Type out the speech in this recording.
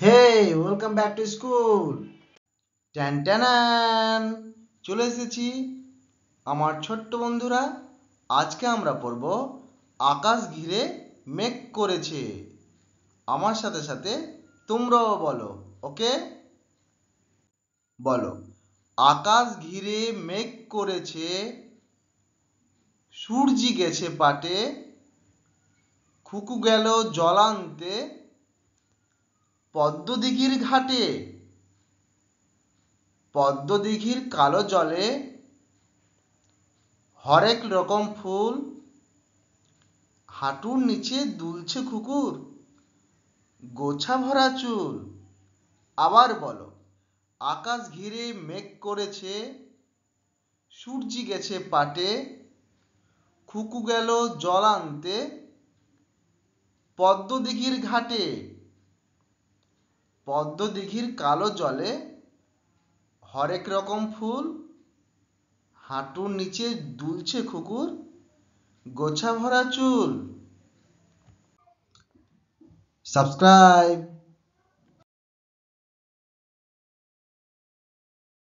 Hey, welcome back to school. ট্যান ট্যানান, চলে এসেছি আমার ছোট্ট বন্ধুরা। আজকে আমরা পড়ব আকাশ ঘিরে মেঘ করেছে। আমার সাথে সাথে তোমরাও বলো, ওকে? বলো, আকাশ ঘিরে মেঘ করেছে, সূর্যি গেছে পাটে, খুকু গেল জল আনতে পদ্মদিঘির ঘাটে। পদ্মদিঘির কালো জলে হরেক রকম ফুল, হাঁটুর নিচে দুলছে খুকুর গোছা ভরা চুল। আবার বলো, আকাশ ঘিরে মেঘ করেছে, সূর্যি গেছে পাটে, খুকু গেল জল আনতে পদ্মদিঘির ঘাটে। পদ্মদিঘির কালো জলে হরেক রকম ফুল, হাঁটুর নিচে দুলছে খুকুর গোছা ভরা চুল। সাবস্ক্রাইব।